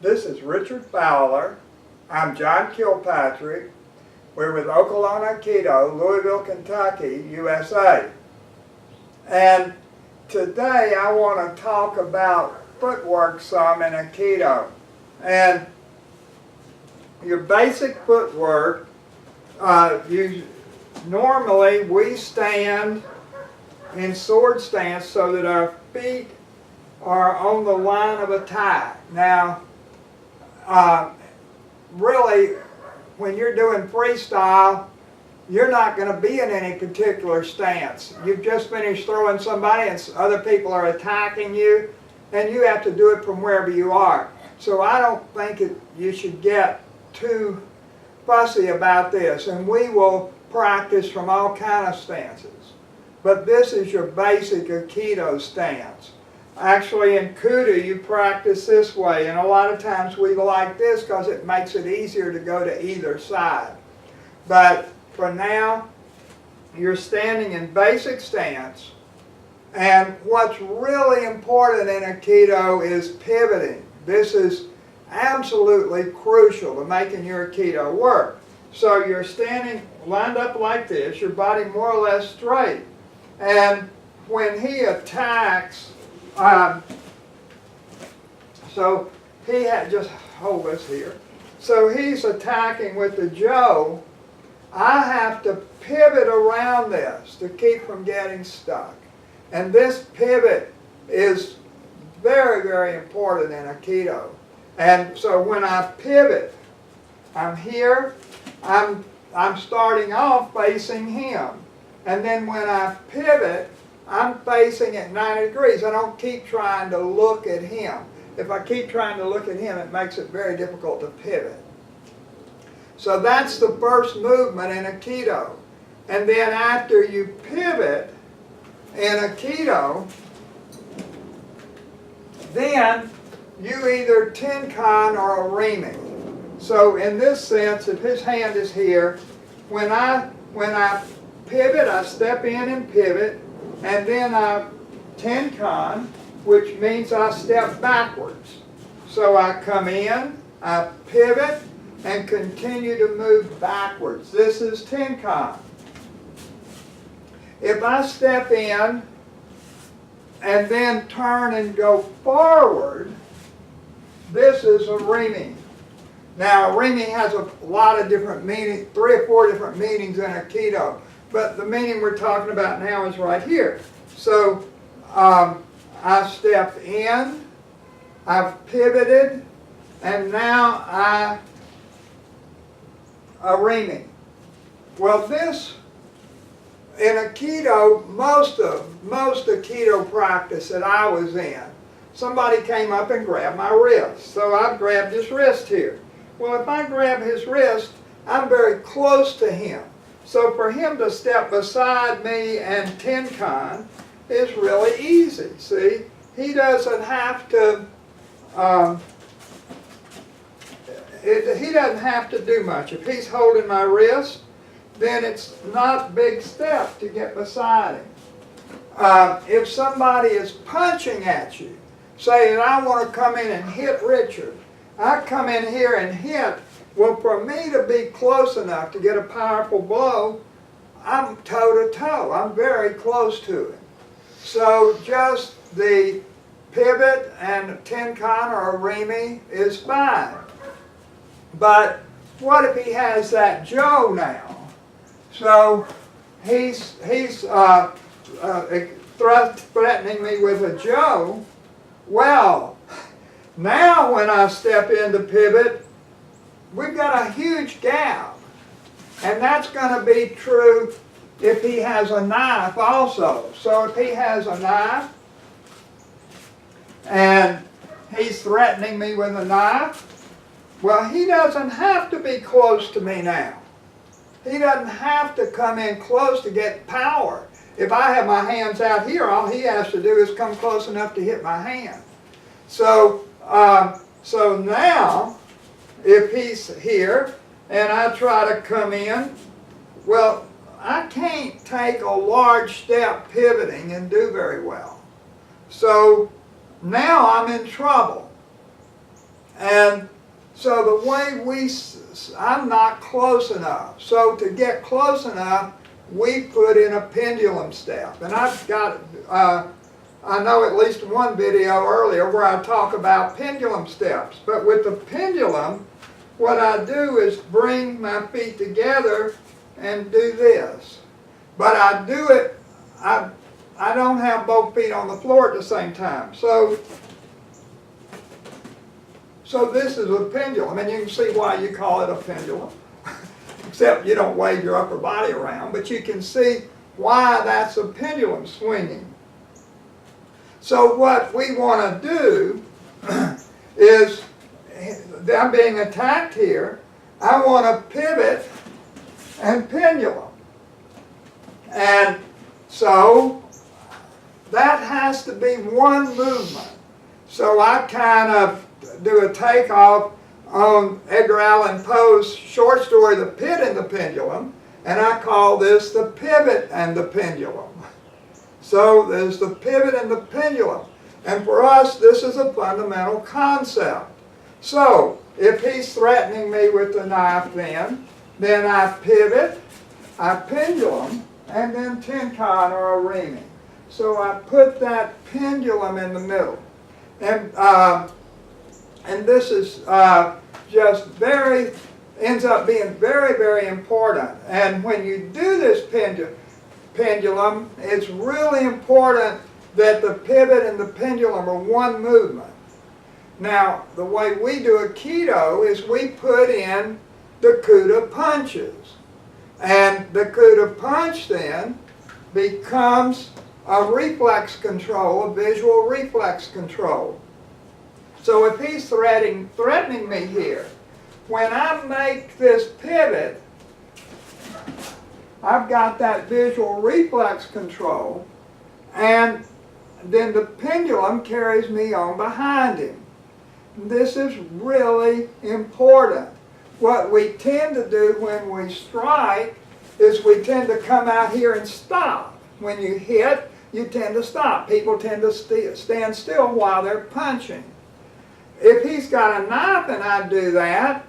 This is Richard Fowler. I'm John Kilpatrick. We're with Okolona Aikido, Louisville, Kentucky, USA. And today I want to talk about footwork some in Aikido. And your basic footwork, normally we stand in sword stance so that our feet are on the line of attack. Now, really, when you're doing freestyle, you're not going to be in any particular stance. You've just finished throwing somebody and other people are attacking you, and you have to do it from wherever you are. So I don't think you should get too fussy about this, and we will practice from all kinds of stances. But this is your basic Aikido stance. Actually, in Kudu, you practice this way, and a lot of times we like this because it makes it easier to go to either side. But for now, you're standing in basic stance, and what's really important in Aikido is pivoting. This is absolutely crucial to making your Aikido work. So you're standing lined up like this, your body more or less straight, and when he attacks, so he had, just hold this here. So he's attacking with the Jo. I have to pivot around this to keep from getting stuck. And this pivot is very, very important in Aikido. And so when I pivot, I'm here, I'm starting off facing him. And then when I pivot, I'm facing at 90 degrees. I don't keep trying to look at him. If I keep trying to look at him, it makes it very difficult to pivot. So that's the first movement in Aikido. And then after you pivot in Aikido, then you either Tenkan or Irimi. So in this sense, if his hand is here, when I pivot, I step in and pivot, and then I Tenkan, which means I step backwards. So I come in, I pivot, and continue to move backwards. This is Tenkan. If I step in and then turn and go forward, this is Irimi. Now, Irimi has a lot of different meanings, 3 or 4 different meanings in Aikido. But the meaning we're talking about now is right here. So I step in, I've pivoted, and now I Irimi. Well, this in Aikido, most Aikido practice that I was in, somebody came up and grabbed my wrist. So I've grabbed his wrist here. Well, if I grab his wrist, I'm very close to him. So for him to step beside me and Tenkan is really easy. See, he doesn't have to. He doesn't have to do much. If he's holding my wrist, then it's not a big step to get beside him. If somebody is punching at you, say that I want to come in and hit Richard, I come in here and hit. Well, for me to be close enough to get a powerful blow, I'm toe-to-toe. I'm very close to him. So just the pivot and Tenkan or Irimi is fine. But what if he has that Jo now? So he's threatening me with a Jo. Well, now when I step into pivot, we've got a huge gap. And that's going to be true if he has a knife also. So if he has a knife and he's threatening me with a knife, well, he doesn't have to be close to me now. He doesn't have to come in close to get power. If I have my hands out here, all he has to do is come close enough to hit my hand. So now, if he's here and I try to come in, well, I can't take a large step pivoting and do very well. So now I'm in trouble. And so the way I'm not close enough. So to get close enough, we put in a pendulum step. And I've got, I know at least one video earlier where I talk about pendulum steps. But with the pendulum, what I do is bring my feet together and do this. But I do it, I don't have both feet on the floor at the same time. So this is a pendulum, and you can see why you call it a pendulum. Except you don't wave your upper body around, but you can see why that's a pendulum swinging. So what we want to do is, I'm being attacked here, I want to pivot and pendulum. And so that has to be one movement. So I kind of do a takeoff on Edgar Allan Poe's short story, The Pit and The Pendulum, and I call this the Pivot and the Pendulum. So there's the pivot and the pendulum. And for us, this is a fundamental concept. So if he's threatening me with the knife then I pivot, I pendulum, and then Tenkan or Irimi. So I put that pendulum in the middle. And this is just ends up being very, very important. And when you do this pendulum, it's really important that the pivot and the pendulum are one movement. Now, the way we do Aikido is we put in the Kuda punches. And the Kuda punch then becomes a reflex control, a visual reflex control. So if he's threatening me here, when I make this pivot, I've got that visual reflex control, and then the pendulum carries me on behind him. This is really important. What we tend to do when we strike is we tend to come out here and stop. When you hit, you tend to stop. People tend to stand still while they're punching. If he's got a knife and I do that,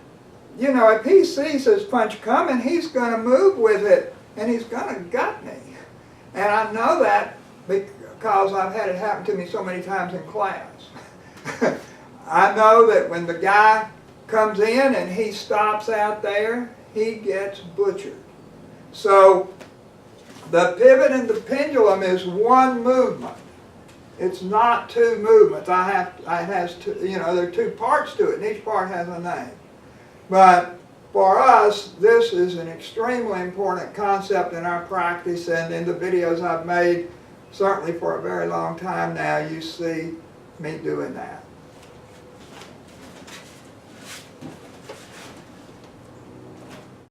you know, if he sees his punch coming, he's going to move with it and he's going to gut me. And I know that because I've had it happen to me so many times in class. I know that when the guy comes in and he stops out there, he gets butchered. So the pivot and the pendulum is one movement. It's not two movements. It has two, you know, there are two parts to it, and each part has a name. But for us, this is an extremely important concept in our practice, and in the videos I've made, certainly for a very long time now, you see me doing that.